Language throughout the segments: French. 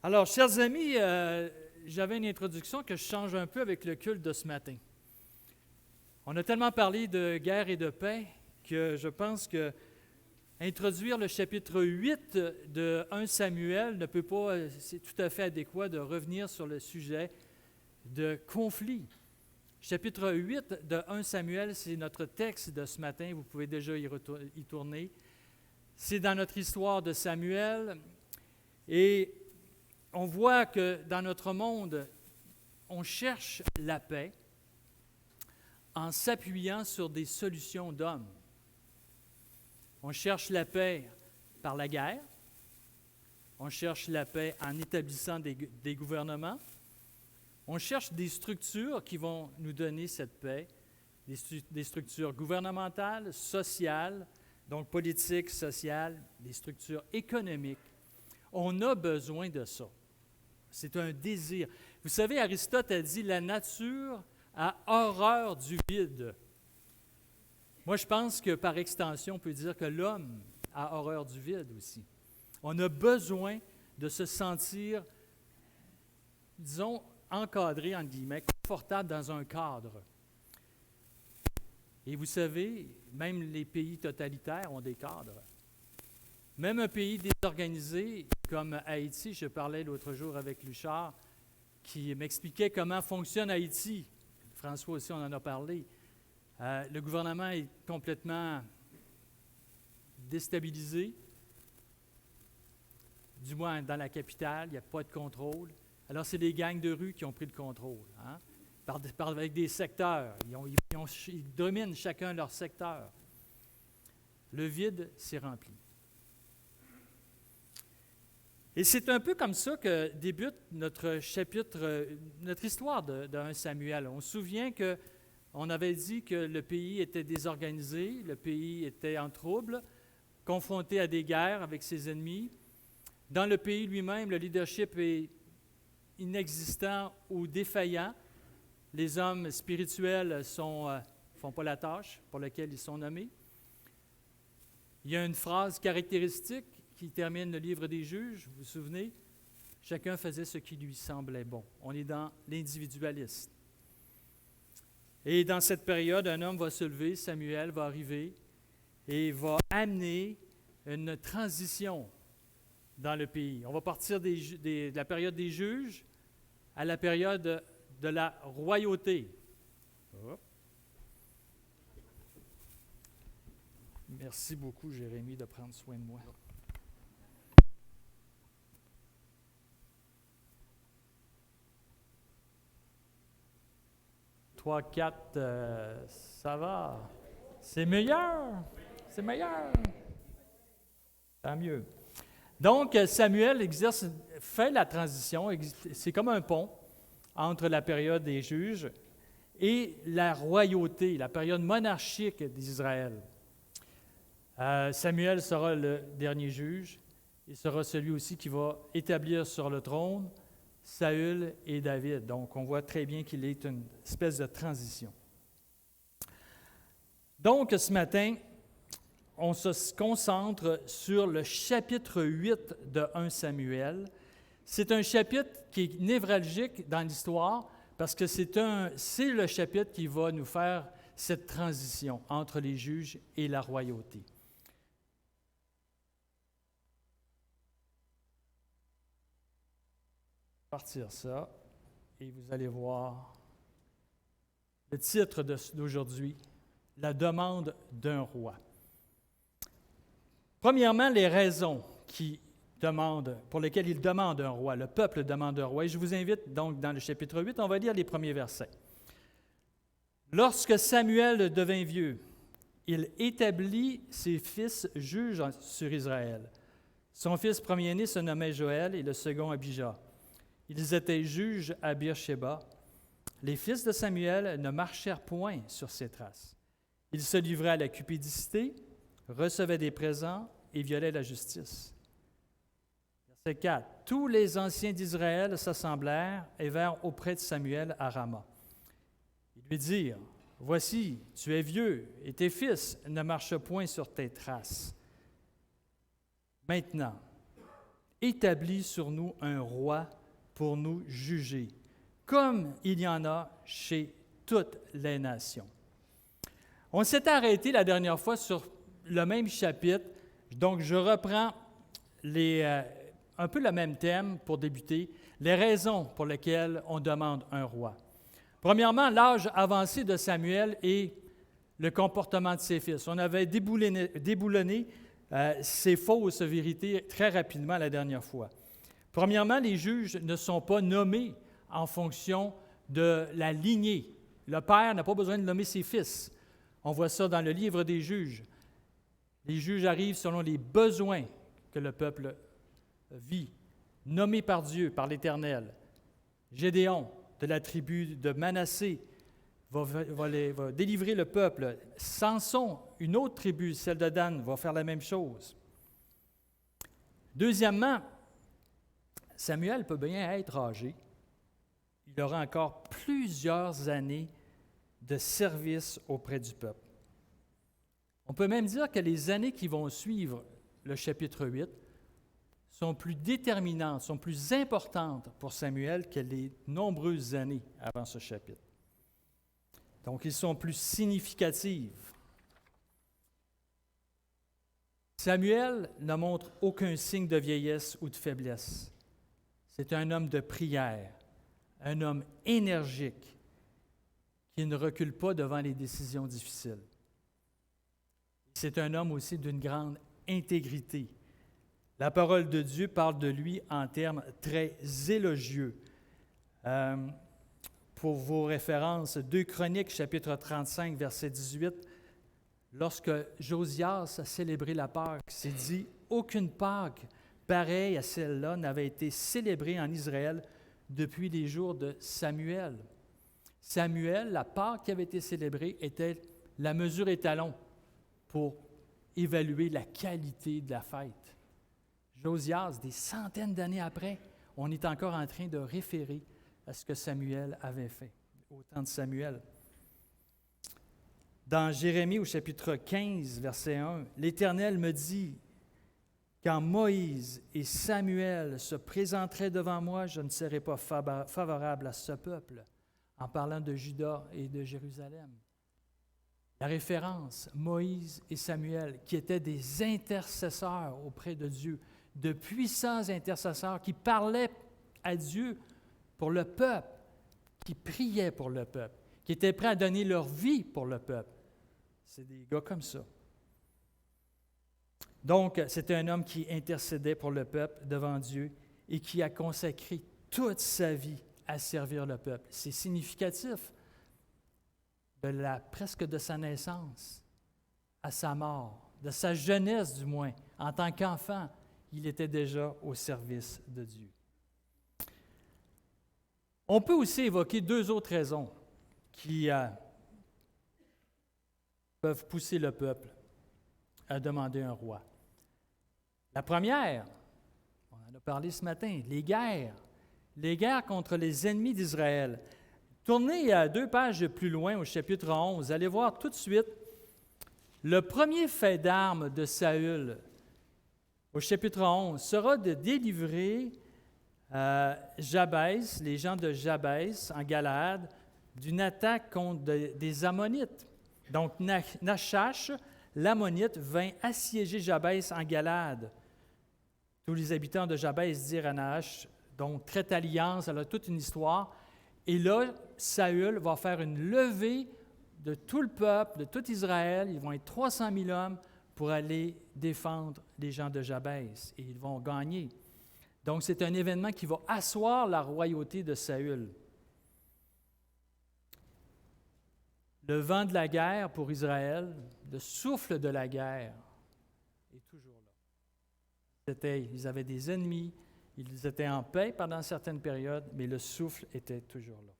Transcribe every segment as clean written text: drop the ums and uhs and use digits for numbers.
Alors, chers amis, j'avais une introduction que je change un peu avec le culte de ce matin. On a tellement parlé de guerre et de paix que je pense que introduire le chapitre 8 de 1 Samuel ne peut pas, c'est tout à fait adéquat de revenir sur le sujet de conflit. Chapitre 8 de 1 Samuel, c'est notre texte de ce matin, vous pouvez déjà y tourner. C'est dans notre histoire de Samuel et on voit que dans notre monde, on cherche la paix en s'appuyant sur des solutions d'hommes. On cherche la paix par la guerre, on cherche la paix en établissant des gouvernements, on cherche des structures qui vont nous donner cette paix, des structures gouvernementales, sociales, donc politiques, sociales, des structures économiques. On a besoin de ça. C'est un désir. Vous savez, Aristote a dit « la nature a horreur du vide ». Moi, je pense que par extension, on peut dire que l'homme a horreur du vide aussi. On a besoin de se sentir, disons, encadré, entre guillemets, confortable dans un cadre. Et vous savez, même les pays totalitaires ont des cadres. Même un pays désorganisé comme Haïti, je parlais l'autre jour avec Luchard, qui m'expliquait comment fonctionne Haïti. François aussi, on en a parlé. Le gouvernement est complètement déstabilisé, du moins dans la capitale, il n'y a pas de contrôle. Alors, c'est les gangs de rue qui ont pris le contrôle, hein? Avec des secteurs. Ils dominent chacun leur secteur. Le vide s'est rempli. Et c'est un peu comme ça que débute notre chapitre, notre histoire de 1 Samuel. On se souvient qu'on avait dit que le pays était désorganisé, le pays était en trouble, confronté à des guerres avec ses ennemis. Dans le pays lui-même, le leadership est inexistant ou défaillant. Les hommes spirituels ne font pas la tâche pour laquelle ils sont nommés. Il y a une phrase caractéristique qui termine le livre des Juges, vous vous souvenez? Chacun faisait ce qui lui semblait bon. On est dans l'individualisme. Et dans cette période, un homme va se lever, Samuel va arriver et va amener une transition dans le pays. On va partir de la période des juges à la période de la royauté. Hop. Merci beaucoup, Jérémie, de prendre soin de moi. 3, 4, ça va. C'est meilleur. C'est meilleur. Tant mieux. Donc, Samuel fait la transition. C'est comme un pont entre la période des juges et la royauté, la période monarchique d'Israël. Samuel sera le dernier juge. Il sera celui aussi qui va établir sur le trône Saül et David. Donc, on voit très bien qu'il est une espèce de transition. Donc, ce matin, on se concentre sur le chapitre 8 de 1 Samuel. C'est un chapitre qui est névralgique dans l'histoire parce que c'est le chapitre qui va nous faire cette transition entre les juges et la royauté. Partir ça et vous allez voir le titre d'aujourd'hui, la demande d'un roi. Premièrement, les raisons pour lesquelles il demande un roi, le peuple demande un roi. Et je vous invite donc dans le chapitre 8, on va lire les premiers versets. Lorsque Samuel devint vieux, il établit ses fils juges sur Israël. Son fils premier-né se nommait Joël et le second Abijah. Ils étaient juges à Beersheba. Les fils de Samuel ne marchèrent point sur ses traces. Ils se livraient à la cupidité, recevaient des présents et violaient la justice. Verset 4. Tous les anciens d'Israël s'assemblèrent et vinrent auprès de Samuel à Rama. Ils lui dirent, « Voici, tu es vieux et tes fils ne marchent point sur tes traces. Maintenant, établis sur nous un roi pour nous juger, comme il y en a chez toutes les nations. On s'était arrêté la dernière fois sur le même chapitre, donc je reprends un peu le même thème pour débuter, les raisons pour lesquelles on demande un roi. Premièrement, l'âge avancé de Samuel et le comportement de ses fils. On avait déboulonné ces fausses vérités très rapidement la dernière fois. Premièrement, les juges ne sont pas nommés en fonction de la lignée. Le père n'a pas besoin de nommer ses fils. On voit ça dans le livre des juges. Les juges arrivent selon les besoins que le peuple vit, nommés par Dieu, par l'Éternel. Gédéon, de la tribu de Manassé, va délivrer le peuple. Samson, une autre tribu, celle de Dan, va faire la même chose. Deuxièmement, Samuel peut bien être âgé. Il aura encore plusieurs années de service auprès du peuple. On peut même dire que les années qui vont suivre le chapitre 8 sont plus déterminantes, sont plus importantes pour Samuel que les nombreuses années avant ce chapitre. Donc, ils sont plus significatifs. Samuel ne montre aucun signe de vieillesse ou de faiblesse. C'est un homme de prière, un homme énergique qui ne recule pas devant les décisions difficiles. C'est un homme aussi d'une grande intégrité. La parole de Dieu parle de lui en termes très élogieux. Pour vos références, 2 Chroniques, chapitre 35, verset 18, lorsque Josias a célébré la Pâque, c'est dit « Aucune Pâque pareille à celle-là n'avait été célébrée en Israël depuis les jours de Samuel. » Samuel, la Pâque qui avait été célébrée, était la mesure étalon pour évaluer la qualité de la fête. Josias, des centaines d'années après, on est encore en train de référer à ce que Samuel avait fait, au temps de Samuel. Dans Jérémie, au chapitre 15, verset 1, « L'Éternel me dit, quand Moïse et Samuel se présenteraient devant moi, je ne serai pas favorable à ce peuple. » En parlant de Juda et de Jérusalem. La référence, Moïse et Samuel, qui étaient des intercesseurs auprès de Dieu, de puissants intercesseurs qui parlaient à Dieu pour le peuple, qui priaient pour le peuple, qui étaient prêts à donner leur vie pour le peuple. C'est des gars comme ça. Donc, c'était un homme qui intercédait pour le peuple devant Dieu et qui a consacré toute sa vie à servir le peuple. C'est significatif presque de sa naissance à sa mort, de sa jeunesse du moins. En tant qu'enfant, il était déjà au service de Dieu. On peut aussi évoquer 2 autres raisons qui peuvent pousser le peuple à demander un roi. La première, on en a parlé ce matin, les guerres contre les ennemis d'Israël. Tournez à 2 pages plus loin au chapitre 11, vous allez voir tout de suite le premier fait d'armes de Saül au chapitre 11 sera de délivrer Jabès, les gens de Jabès en Galaad, d'une attaque contre des Ammonites. Donc Nachash, l'Ammonite, vint assiéger Jabès en Galaad. Tous les habitants de Jabès dirent à Nahash, donc traite alliance, elle a toute une histoire. Et là, Saül va faire une levée de tout le peuple, de tout Israël. Ils vont être 300 000 hommes pour aller défendre les gens de Jabès. Et ils vont gagner. Donc, c'est un événement qui va asseoir la royauté de Saül. Le vent de la guerre pour Israël, le souffle de la guerre est toujours là. Ils avaient des ennemis, ils étaient en paix pendant certaines périodes, mais le souffle était toujours là.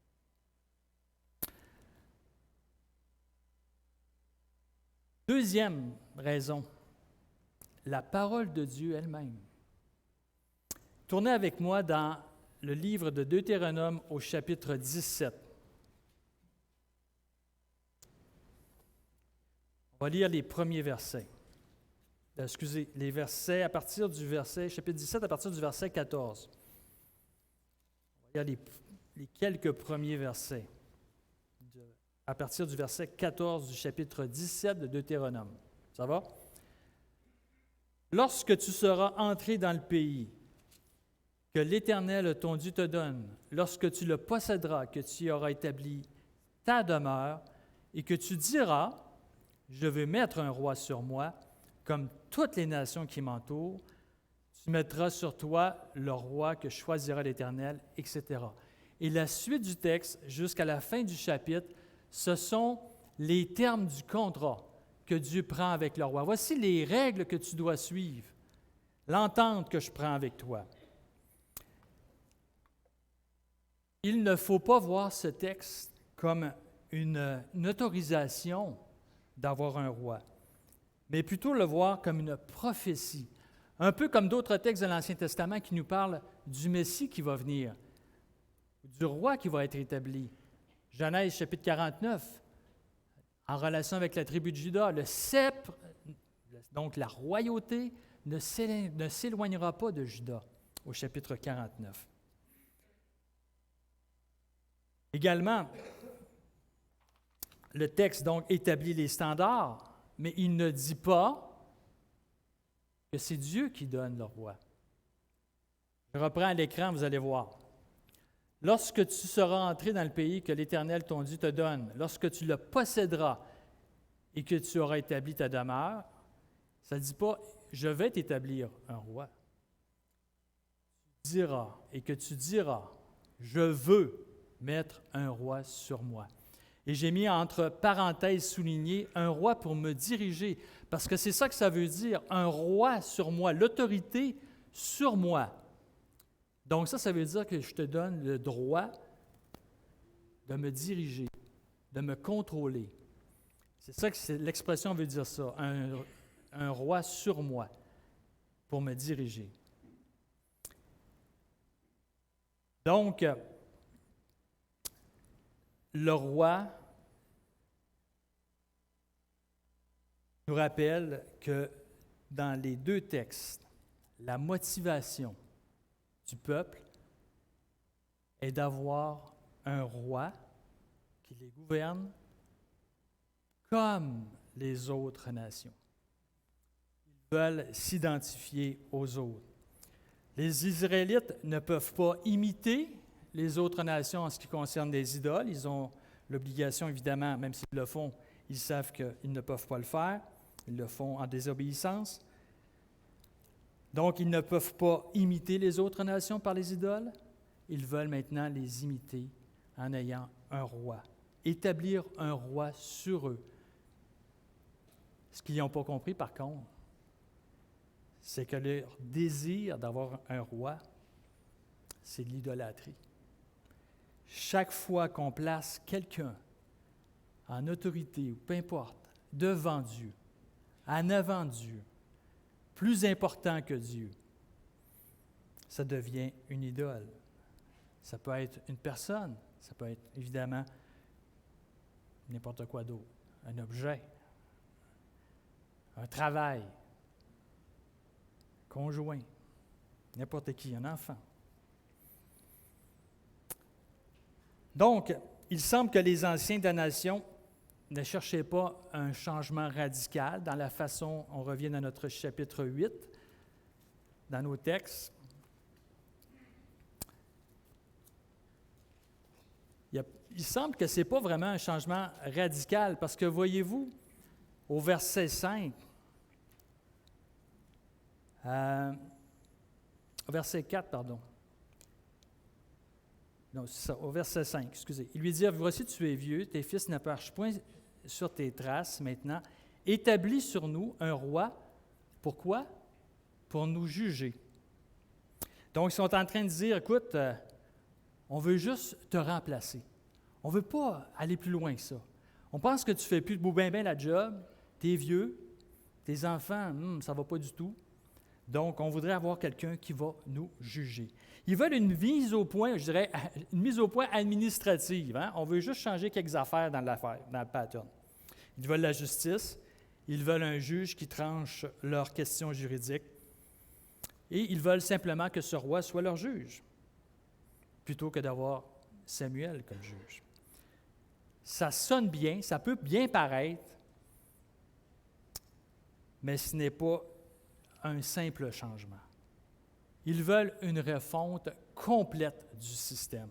Deuxième raison, la parole de Dieu elle-même. Tournez avec moi dans le livre de Deutéronome au chapitre 17. On va lire les premiers versets. les versets à partir du verset, chapitre 17, à partir du verset 14. Il y a les quelques premiers versets, à partir du verset 14 du chapitre 17 de Deutéronome. Ça va? Lorsque tu seras entré dans le pays que l'Éternel, ton Dieu, te donne, lorsque tu le posséderas, que tu y auras établi ta demeure, et que tu diras, je vais mettre un roi sur moi, comme toutes les nations qui m'entourent, tu mettras sur toi le roi que choisira l'Éternel, etc. Et la suite du texte, jusqu'à la fin du chapitre, ce sont les termes du contrat que Dieu prend avec le roi. Voici les règles que tu dois suivre, l'entente que je prends avec toi. Il ne faut pas voir ce texte comme une autorisation d'avoir un roi, mais plutôt le voir comme une prophétie, un peu comme d'autres textes de l'Ancien Testament qui nous parlent du Messie qui va venir, du roi qui va être établi. Genèse chapitre 49, en relation avec la tribu de Juda, le sceptre, donc la royauté, ne s'éloignera pas de Juda, au chapitre 49. Également, le texte donc établit les standards, mais il ne dit pas que c'est Dieu qui donne le roi. Je reprends à l'écran, vous allez voir. Lorsque tu seras entré dans le pays que l'Éternel, ton Dieu, te donne, lorsque tu le posséderas et que tu auras établi ta demeure, ça ne dit pas « je vais t'établir un roi ». Tu diras et que tu diras « je veux mettre un roi sur moi ». Et j'ai mis entre parenthèses soulignées un roi pour me diriger, parce que c'est ça que ça veut dire, un roi sur moi, l'autorité sur moi. Donc ça veut dire que je te donne le droit de me diriger, de me contrôler. C'est ça que l'expression veut dire ça, un roi sur moi pour me diriger. Donc, le roi nous rappelle que dans les deux textes, la motivation du peuple est d'avoir un roi qui les gouverne comme les autres nations. Ils veulent s'identifier aux autres. Les Israélites ne peuvent pas imiter les autres nations en ce qui concerne les idoles. Ils ont l'obligation, évidemment, même s'ils le font, ils savent qu'ils ne peuvent pas le faire. Ils le font en désobéissance. Donc, ils ne peuvent pas imiter les autres nations par les idoles. Ils veulent maintenant les imiter en ayant un roi, établir un roi sur eux. Ce qu'ils n'ont pas compris, par contre, c'est que leur désir d'avoir un roi, c'est de l'idolâtrie. Chaque fois qu'on place quelqu'un en autorité, ou peu importe, devant Dieu, en avant de Dieu, plus important que Dieu, ça devient une idole. Ça peut être une personne, ça peut être évidemment n'importe quoi d'autre, un objet, un travail, conjoint, n'importe qui, un enfant. Donc, il semble que les anciens de la nation ne cherchaient pas un changement radical dans la façon, on revient dans notre chapitre 8, dans nos textes. Il semble que ce n'est pas vraiment un changement radical, parce que voyez-vous, au verset 5, au verset 4, pardon. Non, c'est ça, au verset 5, excusez. Il lui dit, voici, tu es vieux, tes fils ne marchent point sur tes traces maintenant. Établis sur nous un roi. Pourquoi? Pour nous juger. Donc, ils sont en train de dire, écoute, on veut juste te remplacer. On ne veut pas aller plus loin que ça. On pense que tu ne fais plus bien la job, tu es vieux, tes enfants, ça ne va pas du tout. Donc, on voudrait avoir quelqu'un qui va nous juger. Ils veulent une mise au point, je dirais, une mise au point administrative. Hein? On veut juste changer quelques affaires dans l'affaire, dans le pattern. Ils veulent la justice. Ils veulent un juge qui tranche leurs questions juridiques. Et ils veulent simplement que ce roi soit leur juge, plutôt que d'avoir Samuel comme juge. Ça sonne bien, ça peut bien paraître, mais ce n'est pas un simple changement. Ils veulent une refonte complète du système.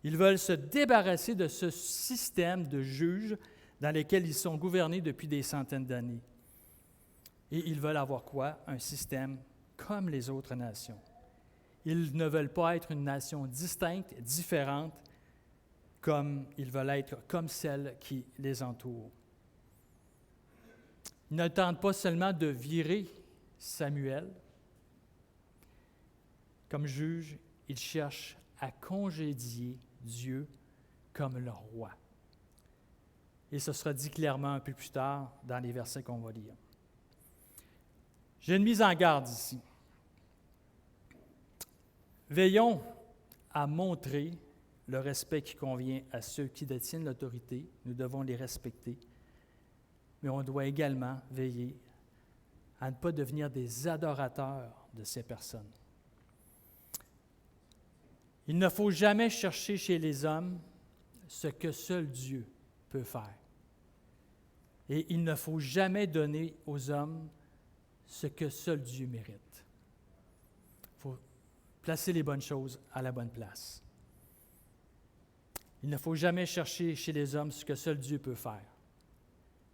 Ils veulent se débarrasser de ce système de juges dans lequel ils sont gouvernés depuis des centaines d'années. Et ils veulent avoir quoi? Un système comme les autres nations. Ils ne veulent pas être une nation distincte, différente, comme ils veulent être comme celle qui les entoure. Ils ne tentent pas seulement de virer Samuel comme juge, ils cherchent à congédier Dieu comme leur roi. Et ce sera dit clairement un peu plus tard dans les versets qu'on va lire. J'ai une mise en garde ici. Veillons à montrer le respect qui convient à ceux qui détiennent l'autorité. Nous devons les respecter. Mais on doit également veiller à ne pas devenir des adorateurs de ces personnes. Il ne faut jamais chercher chez les hommes ce que seul Dieu peut faire. Et il ne faut jamais donner aux hommes ce que seul Dieu mérite. Il faut placer les bonnes choses à la bonne place. Il ne faut jamais chercher chez les hommes ce que seul Dieu peut faire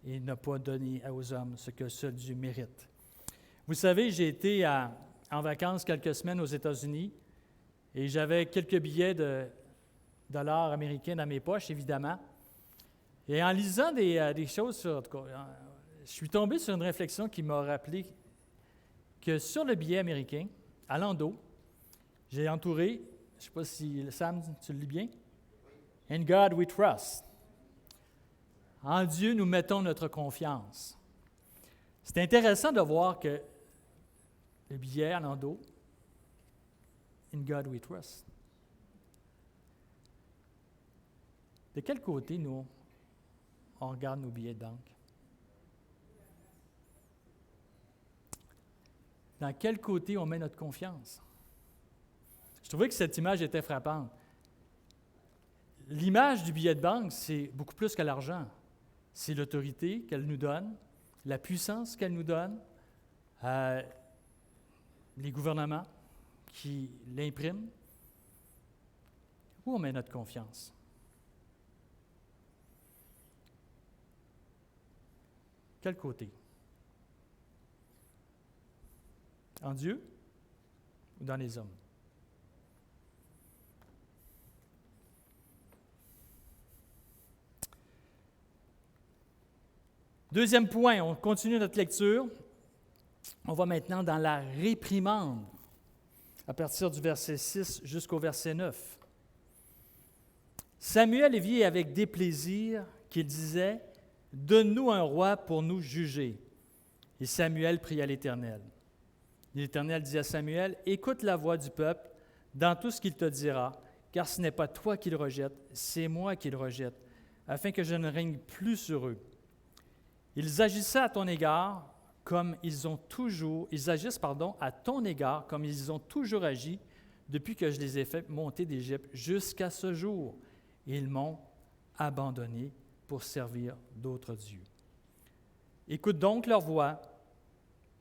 et ne pas donner aux hommes ce que seul Dieu mérite. Vous savez, j'ai été en vacances quelques semaines aux États-Unis et j'avais quelques billets de dollars américains dans mes poches, évidemment. Et en lisant des choses sur... Je suis tombé sur une réflexion qui m'a rappelé que sur le billet américain, à l'endos, j'ai entouré, je ne sais pas si Sam, tu le lis bien, « In God we trust ». En Dieu, nous mettons notre confiance. C'est intéressant de voir que le billet à l'endos, « In God we trust ». De quel côté, nous, on regarde nos billets de banque? Dans quel côté on met notre confiance? Je trouvais que cette image était frappante. L'image du billet de banque, c'est beaucoup plus que l'argent. C'est l'autorité qu'elle nous donne, la puissance qu'elle nous donne, les gouvernements qui l'impriment. Où on met notre confiance? Quel côté? En Dieu ou dans les hommes? Deuxième point, on continue notre lecture. On va maintenant dans la réprimande, à partir du verset 6 jusqu'au verset 9. Samuel vit avec déplaisir qu'il disait « Donne-nous un roi pour nous juger. » Et Samuel pria l'Éternel. L'Éternel dit à Samuel, « Écoute la voix du peuple dans tout ce qu'il te dira, car ce n'est pas toi qui le rejette, c'est moi qui le rejette, afin que je ne règne plus sur eux. Ils agissaient à ton égard comme ils agissent à ton égard comme ils ont toujours agi depuis que je les ai fait monter d'Égypte jusqu'à ce jour. Ils m'ont abandonné pour servir d'autres dieux. Écoute donc leur voix,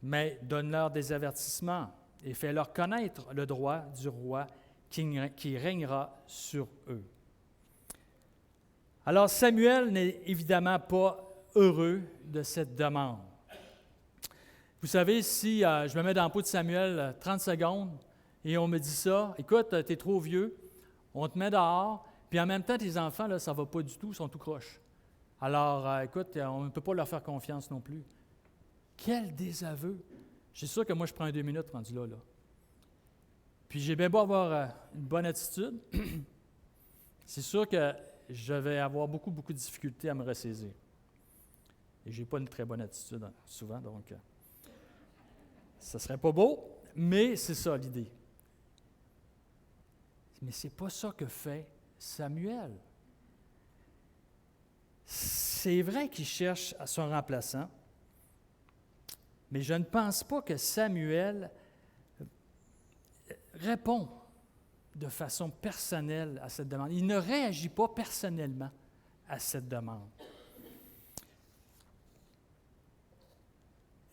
mais donne-leur des avertissements et fais-leur connaître le droit du roi qui régnera sur eux. » Alors Samuel n'est évidemment pas heureux de cette demande. Vous savez, si je me mets dans la peau de Samuel 30 secondes et on me dit ça, « Écoute, tu es trop vieux, on te met dehors, puis en même temps, tes enfants, là, ça ne va pas du tout, ils sont tout croches. Alors, écoute, on ne peut pas leur faire confiance non plus. » Quel désaveu! Je suis sûr que moi, je prends 2 minutes rendu là. Puis j'ai bien beau avoir une bonne attitude, c'est sûr que je vais avoir beaucoup de difficultés à me ressaisir. Et je n'ai pas une très bonne attitude souvent, donc ça ne serait pas beau, mais c'est ça l'idée. Mais ce n'est pas ça que fait Samuel. C'est vrai qu'il cherche à son remplaçant, Mais je ne pense pas que Samuel répond de façon personnelle à cette demande. Il ne réagit pas personnellement à cette demande.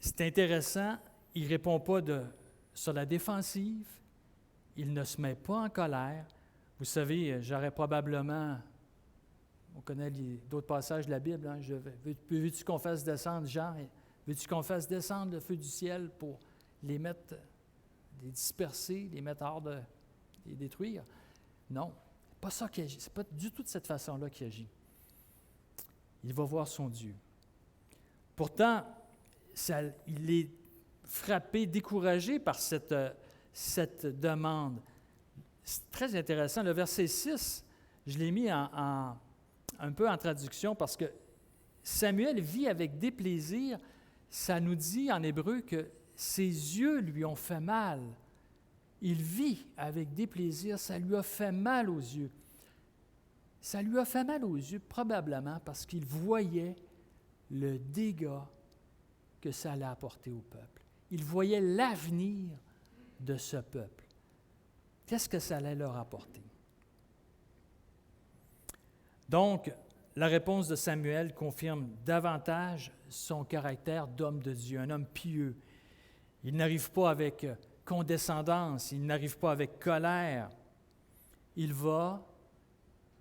C'est intéressant, il ne répond pas sur la défensive, il ne se met pas en colère. Vous savez, j'aurais probablement, on connaît d'autres passages de la Bible, hein, veux-tu qu'on fasse descendre Jean, veux-tu qu'on fasse descendre le feu du ciel pour les mettre, les disperser, les mettre hors de, les détruire? Non, c'est pas ça qu'il agit, c'est pas du tout de cette façon-là qu'il agit. Il va voir son Dieu. Pourtant, il est frappé, découragé par cette demande. C'est très intéressant. Le verset 6, je l'ai mis un peu en traduction parce que Samuel vit avec déplaisir. Ça nous dit en hébreu que ses yeux lui ont fait mal. Il vit avec déplaisir, ça lui a fait mal aux yeux. Ça lui a fait mal aux yeux probablement parce qu'il voyait le dégât que ça allait apporter au peuple. Il voyait l'avenir de ce peuple. Qu'est-ce que ça allait leur apporter? Donc, la réponse de Samuel confirme davantage son caractère d'homme de Dieu, un homme pieux. Il n'arrive pas avec condescendance, il n'arrive pas avec colère. Il va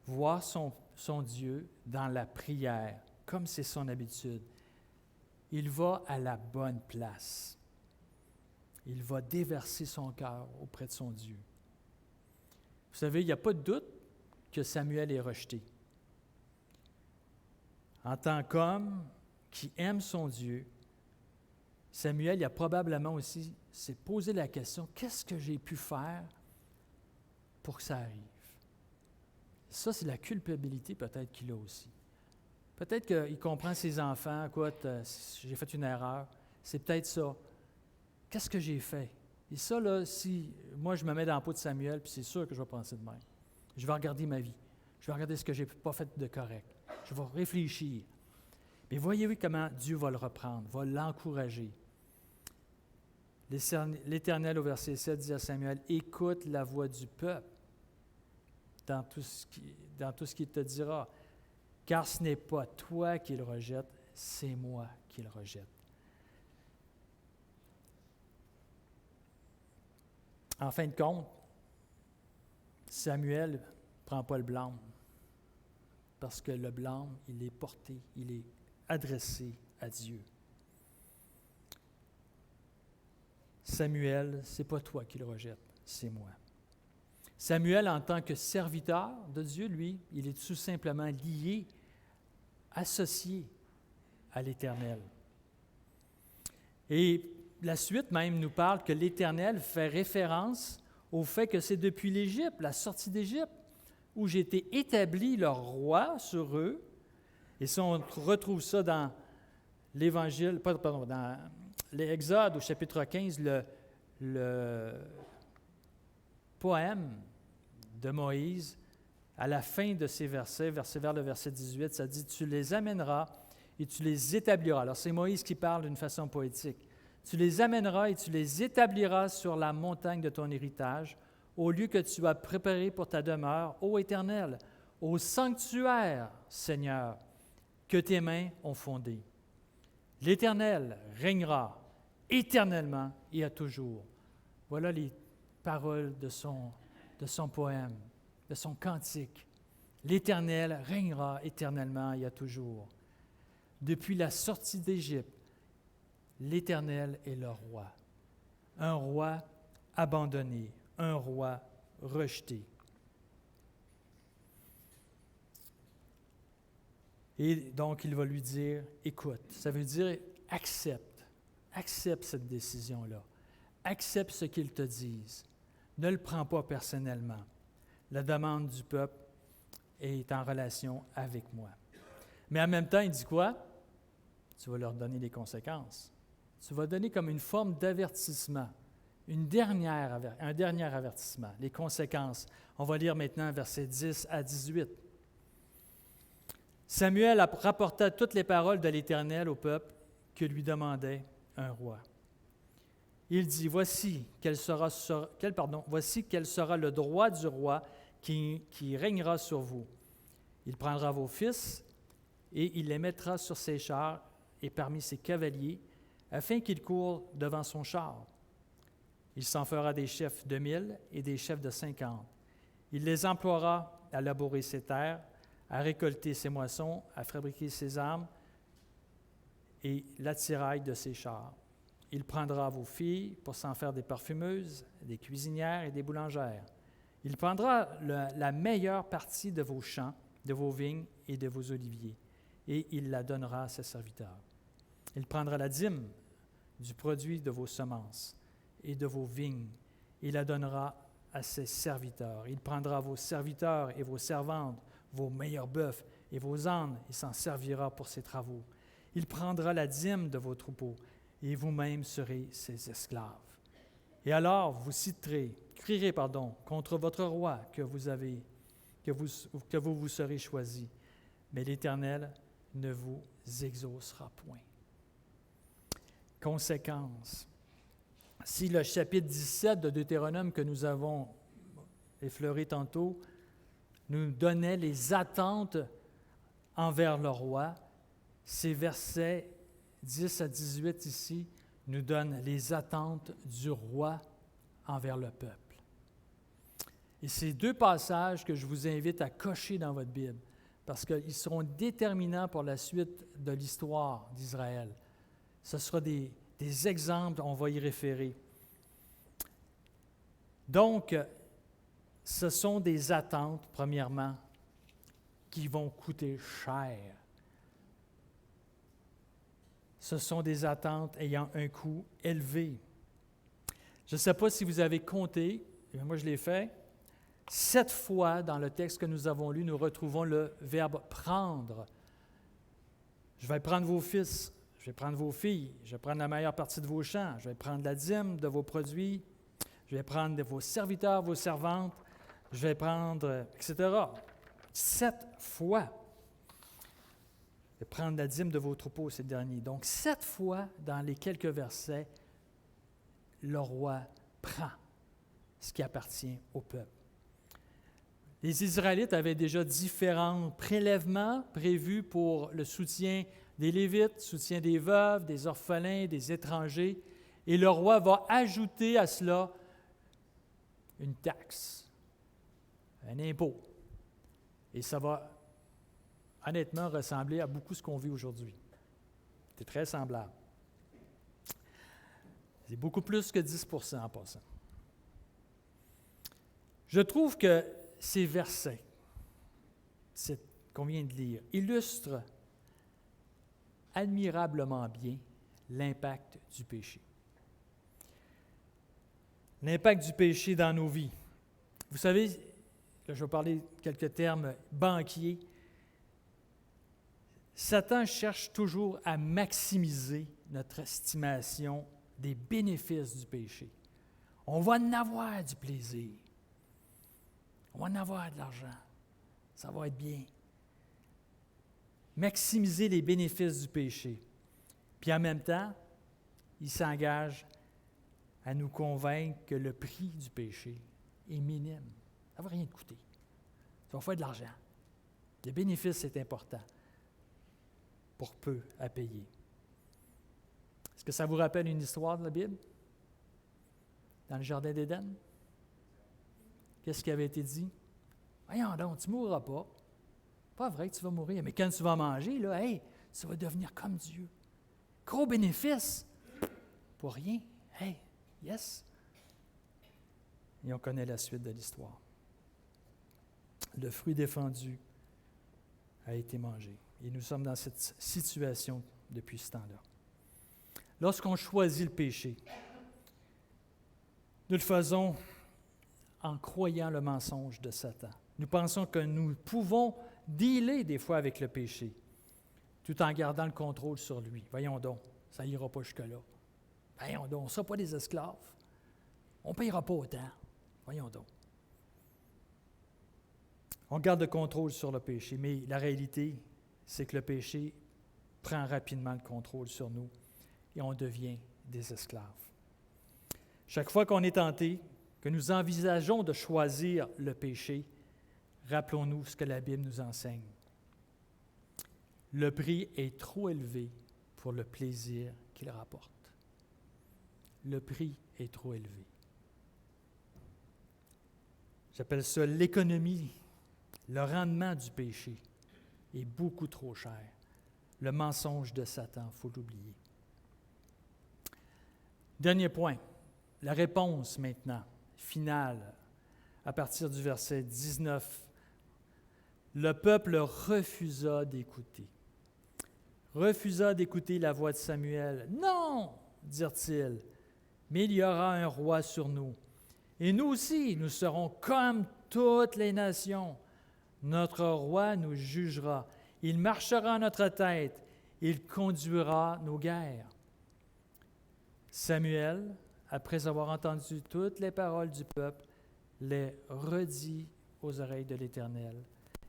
voir son Dieu dans la prière, comme c'est son habitude. Il va à la bonne place. Il va déverser son cœur auprès de son Dieu. Vous savez, il n'y a pas de doute que Samuel est rejeté. En tant qu'homme qui aime son Dieu, Samuel, il a probablement aussi s'est posé la question, qu'est-ce que j'ai pu faire pour que ça arrive? Ça, c'est la culpabilité peut-être qu'il a aussi. Peut-être qu'il comprend ses enfants, écoute, j'ai fait une erreur, c'est peut-être ça. Qu'est-ce que j'ai fait? Et ça, là, si moi je me mets dans la peau de Samuel, puis c'est sûr que je vais penser de même. Je vais regarder ma vie. Je vais regarder ce que je n'ai pas fait de correct. Je vais réfléchir. Mais voyez-vous comment Dieu va le reprendre, va l'encourager. L'Éternel, au verset 7, dit à Samuel, « Écoute la voix du peuple dans tout ce qu'il te dira, car ce n'est pas toi qu'il rejette, c'est moi qu'il rejette. » En fin de compte, Samuel ne prend pas le blâme, parce que le blâme, il est porté, il est adressé à Dieu. Samuel, ce n'est pas toi qui le rejette, c'est moi. Samuel, en tant que serviteur de Dieu, lui, il est tout simplement lié, associé à l'Éternel. Et la suite même nous parle que l'Éternel fait référence au fait que c'est depuis l'Égypte, la sortie d'Égypte, où j'ai été établi leur roi sur eux. Et si on retrouve ça dans l'Évangile, dans l'Exode au chapitre 15, le poème de Moïse, à la fin de ces versets, vers le verset 18, ça dit « Tu les amèneras et tu les établiras ». Alors c'est Moïse qui parle d'une façon poétique. « Tu les amèneras et tu les établiras sur la montagne de ton héritage, au lieu que tu as préparé pour ta demeure, ô Éternel, au sanctuaire, Seigneur, que tes mains ont fondé. L'Éternel régnera éternellement et à toujours. » Voilà les paroles de son poème, de son cantique. L'Éternel régnera éternellement et à toujours. Depuis la sortie d'Égypte, l'Éternel est le roi. Un roi abandonné, un roi rejeté. Et donc, il va lui dire, écoute, ça veut dire accepte cette décision-là. Accepte ce qu'ils te disent. Ne le prends pas personnellement. La demande du peuple est en relation avec moi. Mais en même temps, il dit quoi? Tu vas leur donner les conséquences. Tu vas donner comme une forme d'avertissement, un dernier avertissement, les conséquences. On va lire maintenant versets 10 à 18. Samuel rapporta toutes les paroles de l'Éternel au peuple que lui demandait un roi. Il dit, voici quel sera le droit du roi qui régnera sur vous. Il prendra vos fils et il les mettra sur ses chars et parmi ses cavaliers, afin qu'ils courent devant son char. Il s'en fera des chefs de 1000 et des chefs de 50. Il les emploiera à labourer ses terres, à récolter ses moissons, à fabriquer ses armes et l'attirail de ses chars. Il prendra vos filles pour s'en faire des parfumeuses, des cuisinières et des boulangères. Il prendra la meilleure partie de vos champs, de vos vignes et de vos oliviers, et il la donnera à ses serviteurs. Il prendra la dîme du produit de vos semences et de vos vignes, et la donnera à ses serviteurs. Il prendra vos serviteurs et vos servantes, vos meilleurs bœufs et vos ânes, et s'en servira pour ses travaux. Il prendra la dîme de vos troupeaux, et vous-même serez ses esclaves. Et alors vous crierez contre votre roi que vous serez choisi, mais l'Éternel ne vous exaucera point. Conséquence. Si le chapitre 17 de Deutéronome que nous avons effleuré tantôt nous donnait les attentes envers le roi, ces versets 10 à 18 ici nous donnent les attentes du roi envers le peuple. Et ces deux passages que je vous invite à cocher dans votre Bible, parce qu'ils seront déterminants pour la suite de l'histoire d'Israël. Ce sera des exemples, on va y référer. Donc, ce sont des attentes, premièrement, qui vont coûter cher. Ce sont des attentes ayant un coût élevé. Je ne sais pas si vous avez compté, moi je l'ai fait, 7 fois dans le texte que nous avons lu, nous retrouvons le verbe « prendre ». Je vais prendre vos fils, je vais prendre vos filles, je vais prendre la meilleure partie de vos champs, je vais prendre la dîme de vos produits, je vais prendre de vos serviteurs, vos servantes, je vais prendre, etc. 7 fois. Je vais prendre la dîme de vos troupeaux, c'est le dernier. Donc, 7 fois dans les quelques versets, le roi prend ce qui appartient au peuple. Les Israélites avaient déjà différents prélèvements prévus pour le soutien des Lévites, soutien des veuves, des orphelins, des étrangers, et le roi va ajouter à cela une taxe, un impôt. Et ça va honnêtement ressembler à beaucoup ce qu'on vit aujourd'hui. C'est très semblable. C'est beaucoup plus que 10% en passant. Je trouve que ces versets qu'on vient de lire illustrent admirablement bien l'impact du péché. L'impact du péché dans nos vies. Vous savez, là, je vais parler quelques termes banquiers. Satan cherche toujours à maximiser notre estimation des bénéfices du péché. On va en avoir du plaisir. On va en avoir de l'argent. Ça va être bien. Maximiser les bénéfices du péché. Puis en même temps, il s'engage à nous convaincre que le prix du péché est minime. Ça ne va rien te coûter. Ça va faire de l'argent. Le bénéfice est important pour peu à payer. Est-ce que ça vous rappelle une histoire de la Bible? Dans le Jardin d'Éden? Qu'est-ce qui avait été dit? Voyons donc, tu ne mourras pas. Pas vrai que tu vas mourir, mais quand tu vas manger, là, hey, tu vas devenir comme Dieu. Gros bénéfice pour rien. Hey, yes. Et on connaît la suite de l'histoire. Le fruit défendu a été mangé. Et nous sommes dans cette situation depuis ce temps-là. Lorsqu'on choisit le péché, nous le faisons en croyant le mensonge de Satan. Nous pensons que nous pouvons dealer des fois avec le péché, tout en gardant le contrôle sur lui. Voyons donc, ça n'ira pas jusque-là. Voyons donc, on ne sera pas des esclaves. On ne payera pas autant. Voyons donc. On garde le contrôle sur le péché, mais la réalité, c'est que le péché prend rapidement le contrôle sur nous et on devient des esclaves. Chaque fois qu'on est tenté, que nous envisageons de choisir le péché, rappelons-nous ce que la Bible nous enseigne. Le prix est trop élevé pour le plaisir qu'il rapporte. Le prix est trop élevé. J'appelle ça l'économie, le rendement du péché est beaucoup trop cher. Le mensonge de Satan, il faut l'oublier. Dernier point, la réponse maintenant, finale, à partir du verset 19. Le peuple refusa d'écouter. Refusa d'écouter la voix de Samuel. « Non, dirent-ils, mais il y aura un roi sur nous. Et nous aussi, nous serons comme toutes les nations. Notre roi nous jugera. Il marchera à notre tête. Il conduira nos guerres. » Samuel, après avoir entendu toutes les paroles du peuple, les redit aux oreilles de l'Éternel.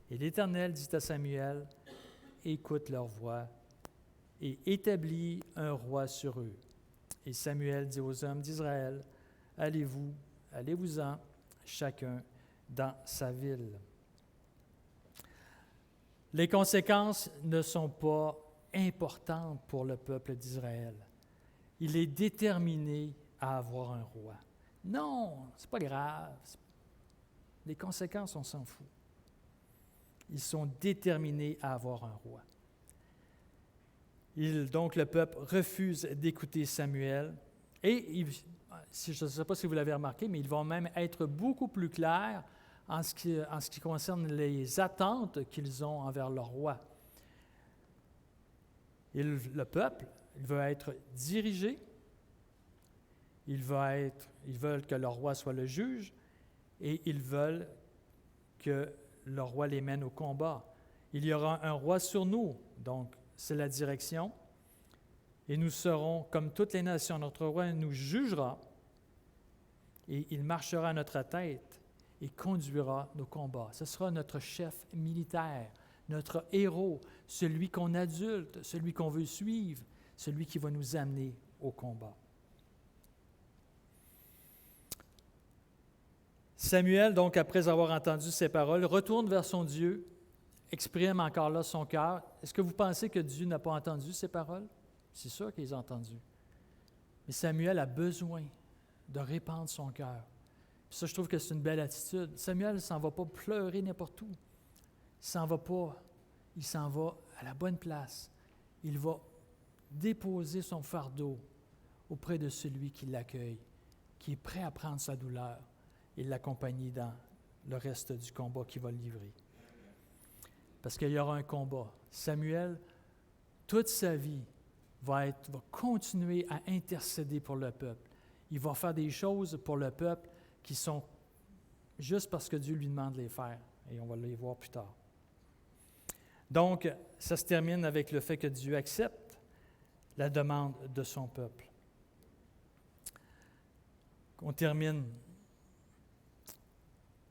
Et l'Éternel dit à Samuel, « Écoute leur voix et établis un roi sur eux. » Et Samuel dit aux hommes d'Israël, « Allez-vous-en, chacun dans sa ville. » Les conséquences ne sont pas importantes pour le peuple d'Israël. Il est déterminé à avoir un roi. Non, c'est pas grave. Les conséquences, on s'en fout. Ils sont déterminés à avoir un roi. Donc, le peuple refuse d'écouter Samuel. Et, je ne sais pas si vous l'avez remarqué, mais ils vont même être beaucoup plus clairs en ce qui concerne les attentes qu'ils ont envers leur roi. Le peuple, il veut être dirigé. Ils veulent que leur roi soit le juge et ils veulent que le roi les mène au combat. Il y aura un roi sur nous, donc c'est la direction. Et nous serons comme toutes les nations. Notre roi nous jugera et il marchera à notre tête et conduira nos combats. Ce sera notre chef militaire, notre héros, celui qu'on adulte, celui qu'on veut suivre, celui qui va nous amener au combat. Samuel, donc, après avoir entendu ces paroles, retourne vers son Dieu, exprime encore là son cœur. Est-ce que vous pensez que Dieu n'a pas entendu ces paroles? C'est sûr qu'il les a entendues. Mais Samuel a besoin de répandre son cœur. Puis ça, je trouve que c'est une belle attitude. Samuel ne s'en va pas pleurer n'importe où. Il s'en va à la bonne place. Il va déposer son fardeau auprès de celui qui l'accueille, qui est prêt à prendre sa douleur et l'accompagner dans le reste du combat qu'il va livrer. Parce qu'il y aura un combat. Samuel, toute sa vie, va continuer à intercéder pour le peuple. Il va faire des choses pour le peuple qui sont juste parce que Dieu lui demande de les faire. Et on va les voir plus tard. Donc, ça se termine avec le fait que Dieu accepte la demande de son peuple. On termine.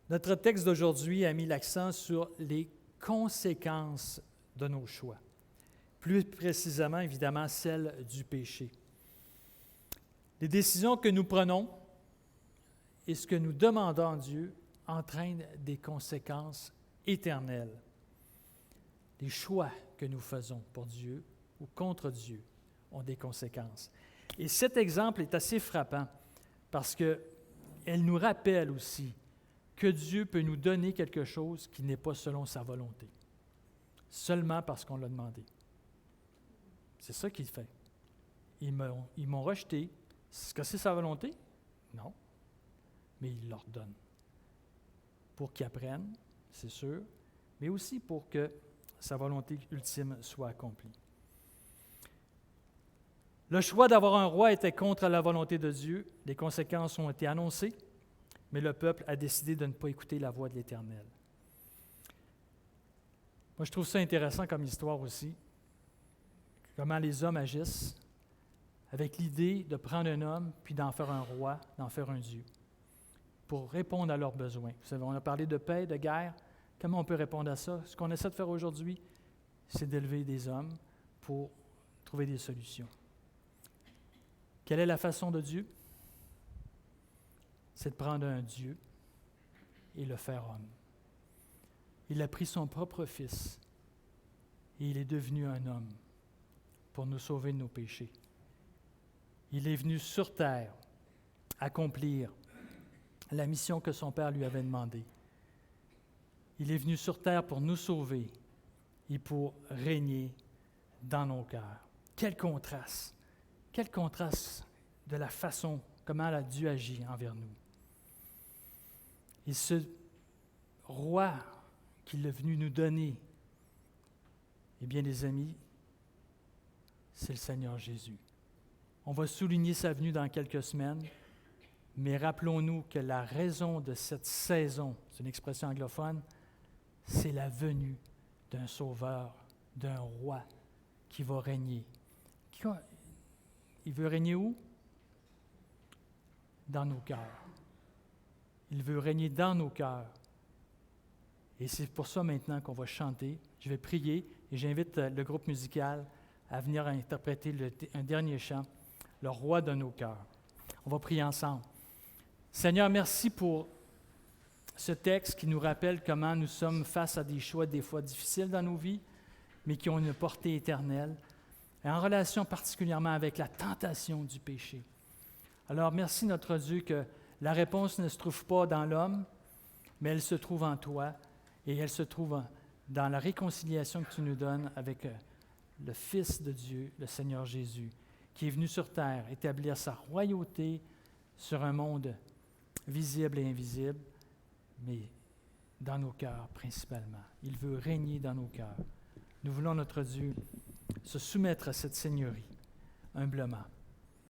Notre texte d'aujourd'hui a mis l'accent sur les conséquences de nos choix. Plus précisément, évidemment, celles du péché. Les décisions que nous prenons et ce que nous demandons à Dieu entraînent des conséquences éternelles. Les choix que nous faisons pour Dieu ou contre Dieu ont des conséquences. Et cet exemple est assez frappant parce qu'elle nous rappelle aussi que Dieu peut nous donner quelque chose qui n'est pas selon sa volonté, seulement parce qu'on l'a demandé. C'est ça qu'il fait. Ils m'ont rejeté. Est-ce que c'est sa volonté? Non. Mais il leur donne. Pour qu'ils apprennent, c'est sûr, mais aussi pour que sa volonté ultime soit accomplie. Le choix d'avoir un roi était contre la volonté de Dieu. Les conséquences ont été annoncées, mais le peuple a décidé de ne pas écouter la voix de l'Éternel. Moi, je trouve ça intéressant comme histoire aussi, comment les hommes agissent avec l'idée de prendre un homme puis d'en faire un roi, d'en faire un Dieu, pour répondre à leurs besoins. Vous savez, on a parlé de paix, de guerre. Comment on peut répondre à ça? Ce qu'on essaie de faire aujourd'hui, c'est d'élever des hommes pour trouver des solutions. Quelle est la façon de Dieu? C'est de prendre un Dieu et le faire homme. Il a pris son propre Fils et il est devenu un homme pour nous sauver de nos péchés. Il est venu sur terre accomplir la mission que son Père lui avait demandée. Il est venu sur terre pour nous sauver et pour régner dans nos cœurs. Quel contraste! Quel contraste de la façon comment Dieu agit envers nous. Et ce roi qu'il est venu nous donner, eh bien les amis, c'est le Seigneur Jésus. On va souligner sa venue dans quelques semaines, mais rappelons-nous que la raison de cette saison, c'est une expression anglophone, c'est la venue d'un sauveur, d'un roi qui va régner. Il veut régner où? Dans nos cœurs. Il veut régner dans nos cœurs. Et c'est pour ça maintenant qu'on va chanter. Je vais prier et j'invite le groupe musical à venir interpréter un dernier chant, le roi de nos cœurs. On va prier ensemble. Seigneur, merci pour ce texte qui nous rappelle comment nous sommes face à des choix des fois difficiles dans nos vies, mais qui ont une portée éternelle, et en relation particulièrement avec la tentation du péché. Alors, merci notre Dieu que la réponse ne se trouve pas dans l'homme, mais elle se trouve en toi, et elle se trouve dans la réconciliation que tu nous donnes avec le Fils de Dieu, le Seigneur Jésus, qui est venu sur terre établir sa royauté sur un monde visible et invisible, mais dans nos cœurs principalement. Il veut régner dans nos cœurs. Nous voulons, notre Dieu, se soumettre à cette seigneurie humblement.